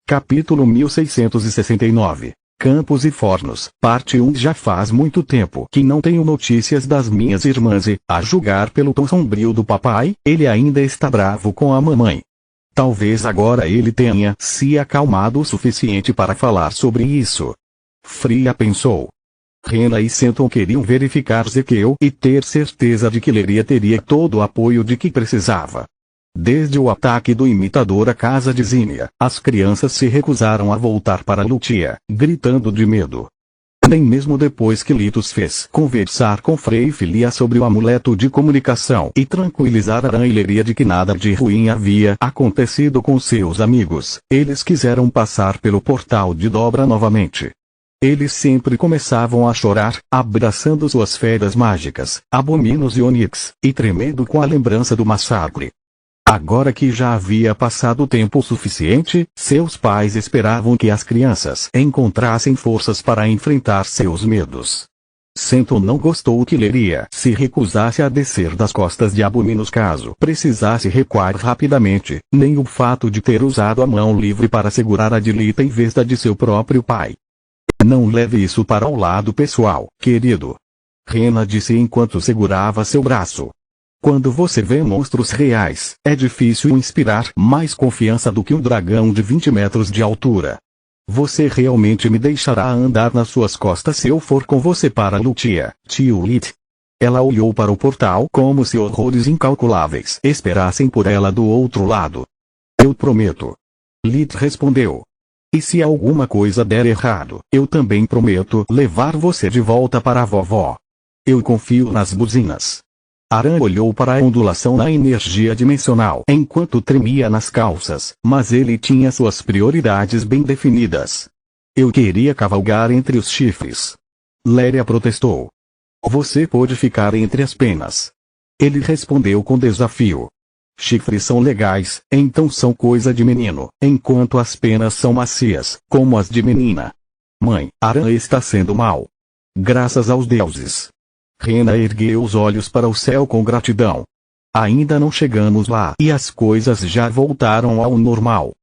Capítulo 1669. Campos e Fornos, parte 1. Já faz muito tempo que não tenho notícias das minhas irmãs e, a julgar pelo tom sombrio do papai, ele ainda está bravo com a mamãe. Talvez agora ele tenha se acalmado o suficiente para falar sobre isso. Fria pensou. Rena e Seton queriam verificar Ezequiel e ter certeza de que Leria teria todo o apoio de que precisava. Desde o ataque do imitador à casa de Zinnia, as crianças se recusaram a voltar para Lutia, gritando de medo. Nem mesmo depois que Litus fez conversar com Frei Filia sobre o amuleto de comunicação e tranquilizar Aran e Leria de que nada de ruim havia acontecido com seus amigos, eles quiseram passar pelo portal de dobra novamente. Eles sempre começavam a chorar, abraçando suas feras mágicas, Abominos e Onix, e tremendo com a lembrança do massacre. Agora que já havia passado tempo suficiente, seus pais esperavam que as crianças encontrassem forças para enfrentar seus medos. Seton não gostou que Leria se recusasse a descer das costas de Abominos caso precisasse recuar rapidamente, nem o fato de ter usado a mão livre para segurar a de Lita em vez da de seu próprio pai. Não leve isso para o lado pessoal, querido. Rena disse enquanto segurava seu braço. Quando você vê monstros reais, é difícil inspirar mais confiança do que um dragão de 20 metros de altura. Você realmente me deixará andar nas suas costas se eu for com você para Lutia, tio Lit? Ela olhou para o portal como se horrores incalculáveis esperassem por ela do outro lado. Eu prometo. Lit respondeu. E se alguma coisa der errado, eu também prometo levar você de volta para a vovó. Eu confio nas buzinas. Aran olhou para a ondulação na energia dimensional enquanto tremia nas calças, mas ele tinha suas prioridades bem definidas. Eu queria cavalgar entre os chifres. Leria protestou. Você pode ficar entre as penas. Ele respondeu com desafio. Chifres são legais, então são coisa de menino, enquanto as penas são macias, como as de menina. Mãe, Aran está sendo mal. Graças aos deuses. Rena ergueu os olhos para o céu com gratidão. Ainda não chegamos lá e as coisas já voltaram ao normal.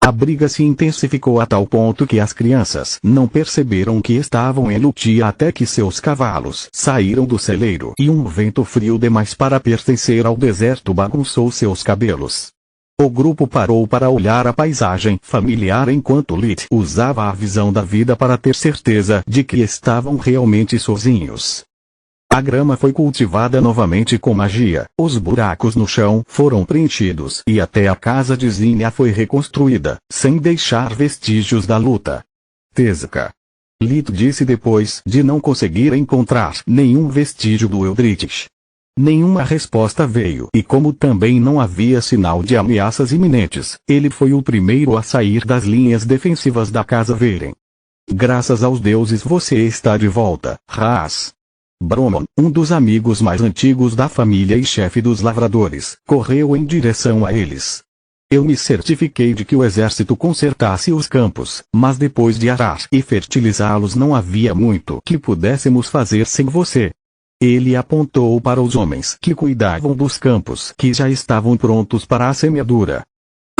A briga se intensificou a tal ponto que as crianças não perceberam que estavam em Lutia até que seus cavalos saíram do celeiro e um vento frio demais para pertencer ao deserto bagunçou seus cabelos. O grupo parou para olhar a paisagem familiar enquanto Lit usava a visão da vida para ter certeza de que estavam realmente sozinhos. A grama foi cultivada novamente com magia, os buracos no chão foram preenchidos e até a casa de Zinnia foi reconstruída, sem deixar vestígios da luta. Tezuka. Lit disse depois de não conseguir encontrar nenhum vestígio do Eldritch. Nenhuma resposta veio e como também não havia sinal de ameaças iminentes, ele foi o primeiro a sair das linhas defensivas da casa Veren. Graças aos deuses você está de volta, Haas. Bromon, um dos amigos mais antigos da família e chefe dos lavradores, correu em direção a eles. Eu me certifiquei de que o exército consertasse os campos, mas depois de arar e fertilizá-los não havia muito que pudéssemos fazer sem você. Ele apontou para os homens que cuidavam dos campos que já estavam prontos para a semeadura.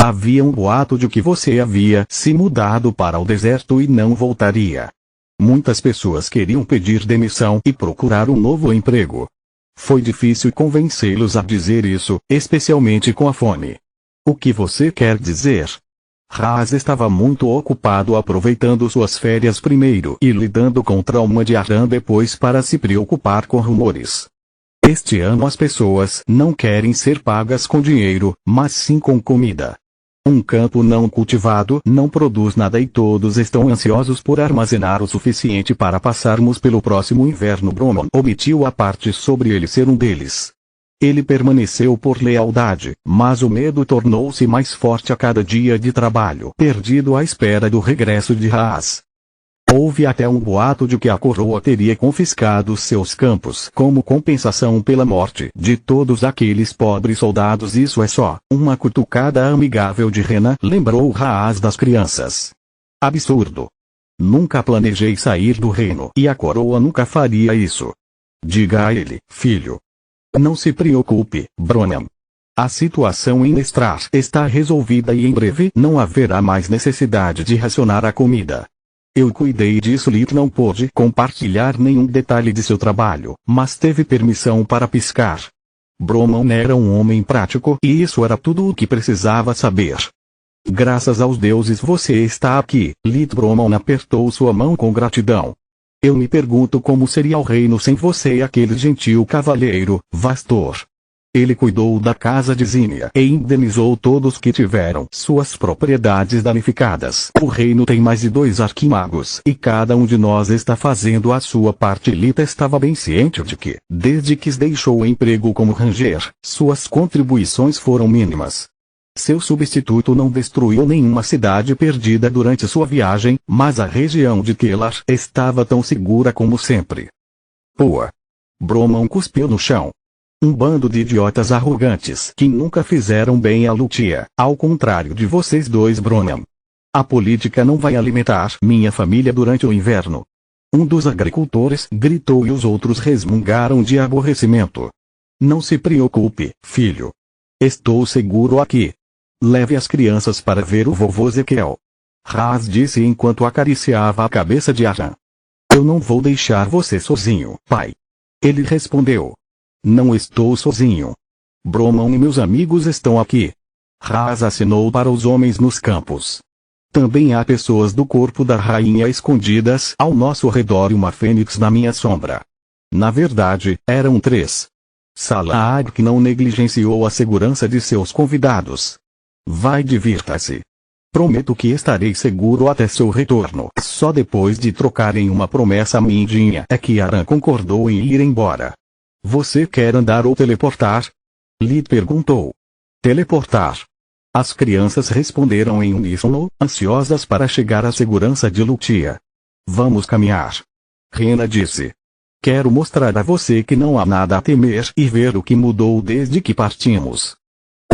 Havia um boato de que você havia se mudado para o deserto e não voltaria. Muitas pessoas queriam pedir demissão e procurar um novo emprego. Foi difícil convencê-los a dizer isso, especialmente com a fome. O que você quer dizer? Haas estava muito ocupado aproveitando suas férias primeiro e lidando com o trauma de Aran depois para se preocupar com rumores. Este ano as pessoas não querem ser pagas com dinheiro, mas sim com comida. Um campo não cultivado não produz nada e todos estão ansiosos por armazenar o suficiente para passarmos pelo próximo inverno. Bromon omitiu a parte sobre ele ser um deles. Ele permaneceu por lealdade, mas o medo tornou-se mais forte a cada dia de trabalho perdido à espera do regresso de Haas. Houve até um boato de que a coroa teria confiscado seus campos como compensação pela morte de todos aqueles pobres soldados. Isso é só uma cutucada amigável de Rena, lembrou Haas das crianças. Absurdo. Nunca planejei sair do reino e a coroa nunca faria isso. Diga a ele, filho. Não se preocupe, Bronham. A situação em Lestrar está resolvida e em breve não haverá mais necessidade de racionar a comida. Eu cuidei disso. Lit não pôde compartilhar nenhum detalhe de seu trabalho, mas teve permissão para piscar. Broman era um homem prático e isso era tudo o que precisava saber. Graças aos deuses você está aqui. Lit Broman apertou sua mão com gratidão. Eu me pergunto como seria o reino sem você e aquele gentil cavalheiro, Vastor. Ele cuidou da casa de Zinnia e indenizou todos que tiveram suas propriedades danificadas. O reino tem mais de 2 arquimagos e cada um de nós está fazendo a sua parte. Lita estava bem ciente de que, desde que deixou o emprego como ranger, suas contribuições foram mínimas. Seu substituto não destruiu nenhuma cidade perdida durante sua viagem, mas a região de Kellar estava tão segura como sempre. Pua! Broman cuspiu no chão. Um bando de idiotas arrogantes que nunca fizeram bem a Lutia, ao contrário de vocês dois, Broman. A política não vai alimentar minha família durante o inverno. Um dos agricultores gritou e os outros resmungaram de aborrecimento. Não se preocupe, filho. Estou seguro aqui. Leve as crianças para ver o vovô Ezequiel. Raz disse enquanto acariciava a cabeça de Aran. Eu não vou deixar você sozinho, pai. Ele respondeu. Não estou sozinho. Broman e meus amigos estão aqui. Raz assinou para os homens nos campos. Também há pessoas do corpo da rainha escondidas ao nosso redor e uma fênix na minha sombra. Na verdade, eram 3. Salaad não negligenciou a segurança de seus convidados. Vai, divirta-se. Prometo que estarei seguro até seu retorno. Só depois de trocarem uma promessa mindinha é que Aran concordou em ir embora. Você quer andar ou teleportar? Lit perguntou. Teleportar. As crianças responderam em uníssono, ansiosas para chegar à segurança de Lutia. Vamos caminhar. Rena disse. Quero mostrar a você que não há nada a temer e ver o que mudou desde que partimos.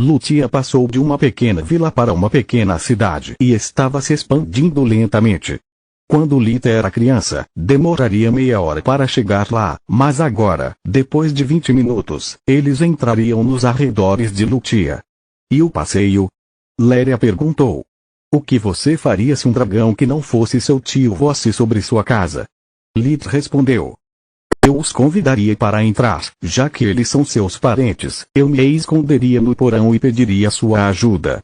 Lutia passou de uma pequena vila para uma pequena cidade e estava se expandindo lentamente. Quando Lita era criança, demoraria meia hora para chegar lá, mas agora, depois de 20 minutos, eles entrariam nos arredores de Lutia. E o passeio? Léria perguntou. O que você faria se um dragão que não fosse seu tio voasse sobre sua casa? Lit respondeu. Eu os convidaria para entrar, já que eles são seus parentes, eu me esconderia no porão e pediria sua ajuda.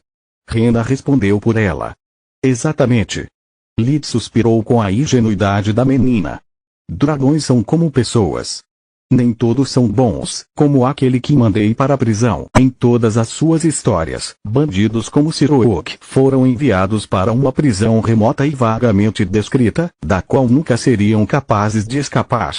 Rena respondeu por ela. Exatamente. Lit suspirou com a ingenuidade da menina. Dragões são como pessoas. Nem todos são bons, como aquele que mandei para a prisão. Em todas as suas histórias, bandidos como Sirook foram enviados para uma prisão remota e vagamente descrita, da qual nunca seriam capazes de escapar.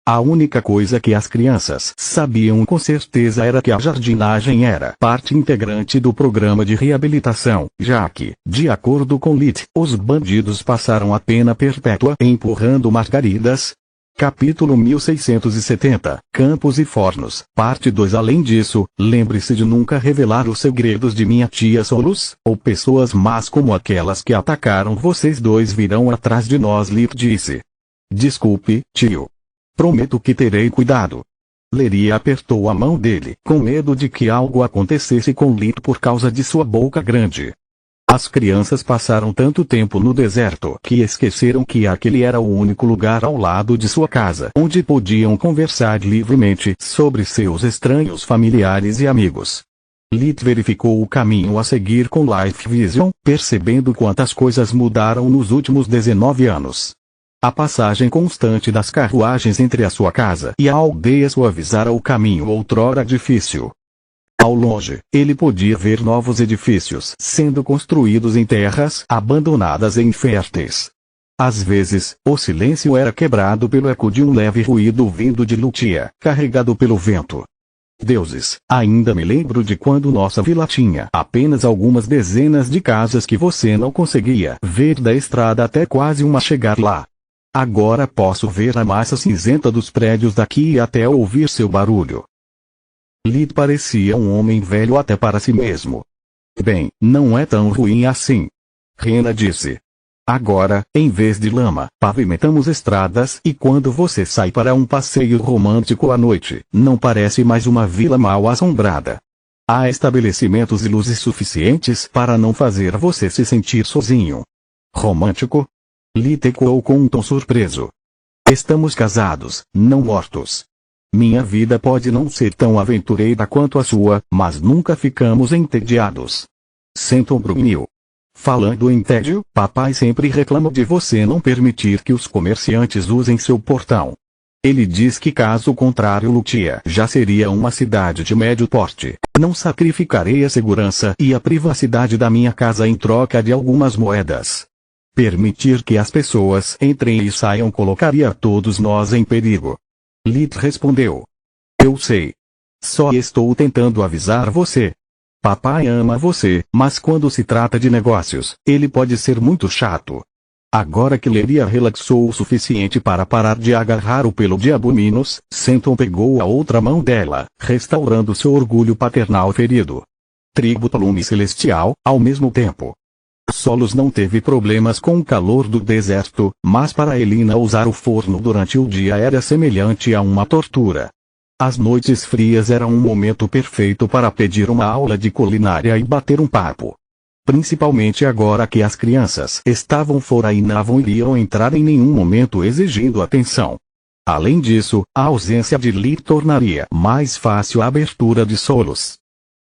A única coisa que as crianças sabiam com certeza era que a jardinagem era parte integrante do programa de reabilitação, já que, de acordo com Lit, os bandidos passaram a pena perpétua empurrando margaridas. Capítulo 1670, Campos e Fornos, Parte 2. Além disso, lembre-se de nunca revelar os segredos de minha tia Solus, ou pessoas más como aquelas que atacaram vocês dois virão atrás de nós. Lit disse. Desculpe, tio. Prometo que terei cuidado. Leria apertou a mão dele, com medo de que algo acontecesse com Lit por causa de sua boca grande. As crianças passaram tanto tempo no deserto que esqueceram que aquele era o único lugar ao lado de sua casa onde podiam conversar livremente sobre seus estranhos familiares e amigos. Lit verificou o caminho a seguir com Life Vision, percebendo quantas coisas mudaram nos últimos 19 anos. A passagem constante das carruagens entre a sua casa e a aldeia suavizara o caminho outrora difícil. Ao longe, ele podia ver novos edifícios sendo construídos em terras abandonadas e inférteis. Às vezes, o silêncio era quebrado pelo eco de um leve ruído vindo de Lutia, carregado pelo vento. Deuses, ainda me lembro de quando nossa vila tinha apenas algumas dezenas de casas que você não conseguia ver da estrada até quase uma chegar lá. Agora posso ver a massa cinzenta dos prédios daqui e até ouvir seu barulho. Lit parecia um homem velho até para si mesmo. Bem, não é tão ruim assim. Rena disse. Agora, em vez de lama, pavimentamos estradas e quando você sai para um passeio romântico à noite, não parece mais uma vila mal assombrada. Há estabelecimentos e luzes suficientes para não fazer você se sentir sozinho. Romântico? Lit ecoou com um tom surpreso. Estamos casados, não mortos. Minha vida pode não ser tão aventureira quanto a sua, mas nunca ficamos entediados. Senton grunhiu. Falando em tédio, papai sempre reclama de você não permitir que os comerciantes usem seu portão. Ele diz que caso contrário Lutia já seria uma cidade de médio porte. Não sacrificarei a segurança e a privacidade da minha casa em troca de algumas moedas. Permitir que as pessoas entrem e saiam colocaria todos nós em perigo. Lit respondeu. Eu sei. Só estou tentando avisar você. Papai ama você, mas quando se trata de negócios, ele pode ser muito chato. Agora que Leria relaxou o suficiente para parar de agarrar o pelo de Abominos, Senton pegou a outra mão dela, restaurando seu orgulho paternal ferido. Tributo lume celestial, ao mesmo tempo. Solos não teve problemas com o calor do deserto, mas para Elina usar o forno durante o dia era semelhante a uma tortura. As noites frias eram um momento perfeito para pedir uma aula de culinária e bater um papo. Principalmente agora que as crianças estavam fora e não iriam entrar em nenhum momento exigindo atenção. Além disso, a ausência de Lit tornaria mais fácil a abertura de Solos.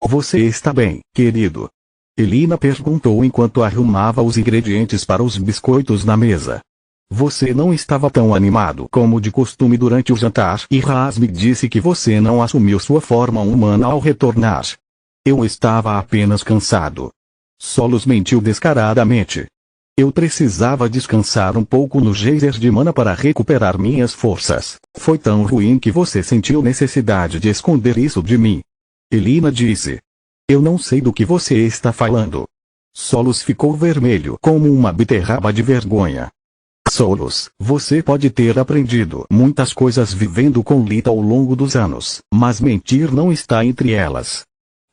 Você está bem, querido? Elina perguntou enquanto arrumava os ingredientes para os biscoitos na mesa. Você não estava tão animado como de costume durante o jantar e Ras me disse que você não assumiu sua forma humana ao retornar. Eu estava apenas cansado. Solos mentiu descaradamente. Eu precisava descansar um pouco no geyser de mana para recuperar minhas forças. Foi tão ruim que você sentiu necessidade de esconder isso de mim. Elina disse. Eu não sei do que você está falando. Solos ficou vermelho como uma beterraba de vergonha. Solos, você pode ter aprendido muitas coisas vivendo com Lita ao longo dos anos, mas mentir não está entre elas.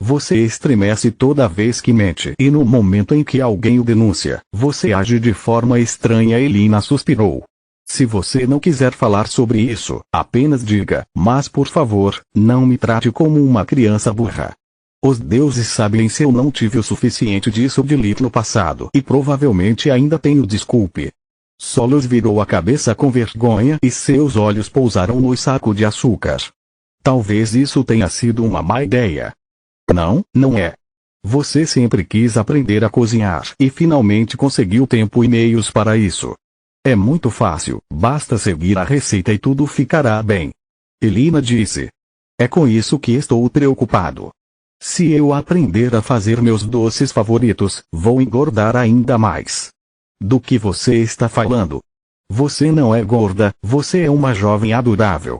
Você estremece toda vez que mente e no momento em que alguém o denuncia, você age de forma estranha. Elina suspirou. Se você não quiser falar sobre isso, apenas diga, mas por favor, não me trate como uma criança burra. Os deuses sabem se eu não tive o suficiente disso de Lit no passado e provavelmente ainda tenho. Desculpe. Solos virou a cabeça com vergonha e seus olhos pousaram no saco de açúcar. Talvez isso tenha sido uma má ideia. Não, não é. Você sempre quis aprender a cozinhar e finalmente conseguiu tempo e meios para isso. É muito fácil, basta seguir a receita e tudo ficará bem. Elina disse. É com isso que estou preocupado. Se eu aprender a fazer meus doces favoritos, vou engordar ainda mais. Do que você está falando? Você não é gorda, você é uma jovem adorável.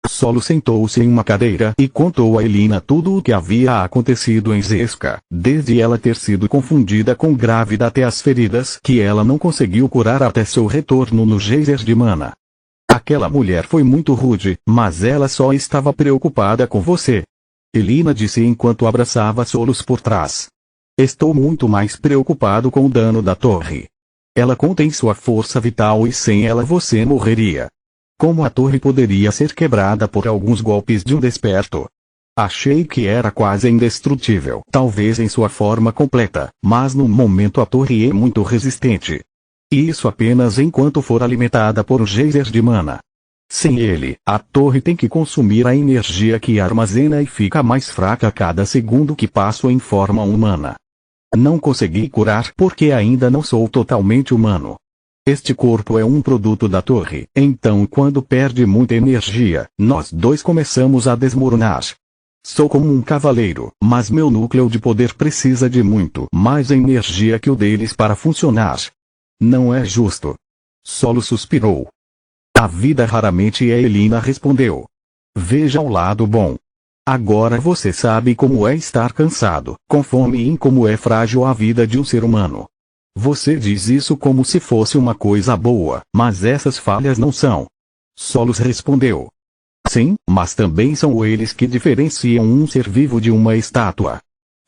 Solo sentou-se em uma cadeira e contou a Elina tudo o que havia acontecido em Zesca, desde ela ter sido confundida com grávida até as feridas que ela não conseguiu curar até seu retorno no geyser de mana. Aquela mulher foi muito rude, mas ela só estava preocupada com você. Elina disse enquanto abraçava Solos por trás. Estou muito mais preocupado com o dano da torre. Ela contém sua força vital e sem ela você morreria. Como a torre poderia ser quebrada por alguns golpes de um desperto? Achei que era quase indestrutível, talvez em sua forma completa, mas no momento a torre é muito resistente. E isso apenas enquanto for alimentada por um geyser de mana. Sem ele, a torre tem que consumir a energia que armazena e fica mais fraca a cada segundo que passo em forma humana. Não consegui curar porque ainda não sou totalmente humano. Este corpo é um produto da torre, então quando perde muita energia, nós dois começamos a desmoronar. Sou como um cavaleiro, mas meu núcleo de poder precisa de muito mais energia que o deles para funcionar. Não é justo. Solo suspirou. A vida raramente é. Elina respondeu. Veja o lado bom. Agora você sabe como é estar cansado, com fome e como é frágil a vida de um ser humano. Você diz isso como se fosse uma coisa boa, mas essas falhas não são. Solos respondeu. Sim, mas também são eles que diferenciam um ser vivo de uma estátua.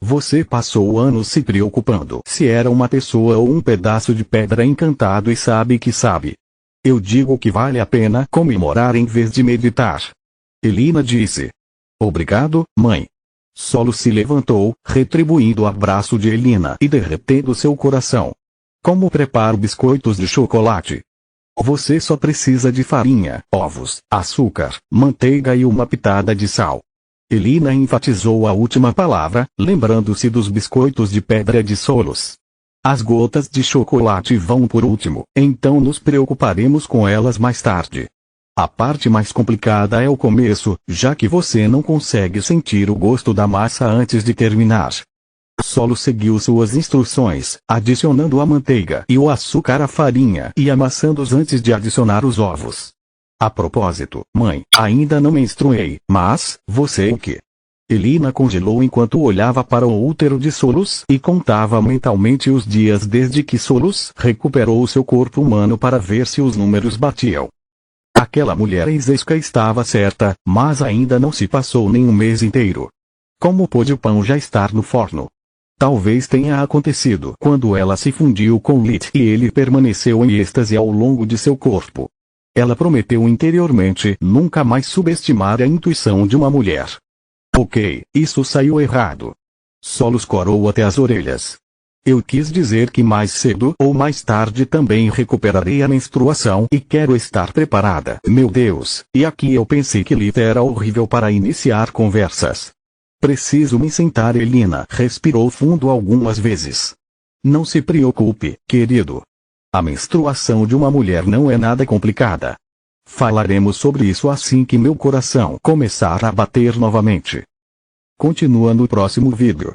Você passou anos se preocupando se era uma pessoa ou um pedaço de pedra encantado e sabe que sabe. Eu digo que vale a pena comemorar em vez de meditar. Elina disse. Obrigado, mãe. Solo se levantou, retribuindo o abraço de Elina e derretendo seu coração. Como preparo biscoitos de chocolate? Você só precisa de farinha, ovos, açúcar, manteiga e uma pitada de sal. Elina enfatizou a última palavra, lembrando-se dos biscoitos de pedra de Solos. As gotas de chocolate vão por último, então nos preocuparemos com elas mais tarde. A parte mais complicada é o começo, já que você não consegue sentir o gosto da massa antes de terminar. Solo seguiu suas instruções, adicionando a manteiga e o açúcar à farinha e amassando-os antes de adicionar os ovos. A propósito, mãe, ainda não menstruei, mas, você o quê? Elina congelou enquanto olhava para o útero de Solos e contava mentalmente os dias desde que Solos recuperou seu corpo humano para ver se os números batiam. Aquela mulher exesca estava certa, mas ainda não se passou nem um mês inteiro. Como pôde o pão já estar no forno? Talvez tenha acontecido quando ela se fundiu com Lit e ele permaneceu em êxtase ao longo de seu corpo. Ela prometeu interiormente nunca mais subestimar a intuição de uma mulher. Ok, isso saiu errado. Solos corou até as orelhas. Eu quis dizer que mais cedo ou mais tarde também recuperarei a menstruação e quero estar preparada. Meu Deus, e aqui eu pensei que Lit era horrível para iniciar conversas. Preciso me sentar. Elina respirou fundo algumas vezes. Não se preocupe, querido. A menstruação de uma mulher não é nada complicada. Falaremos sobre isso assim que meu coração começar a bater novamente. Continua no próximo vídeo.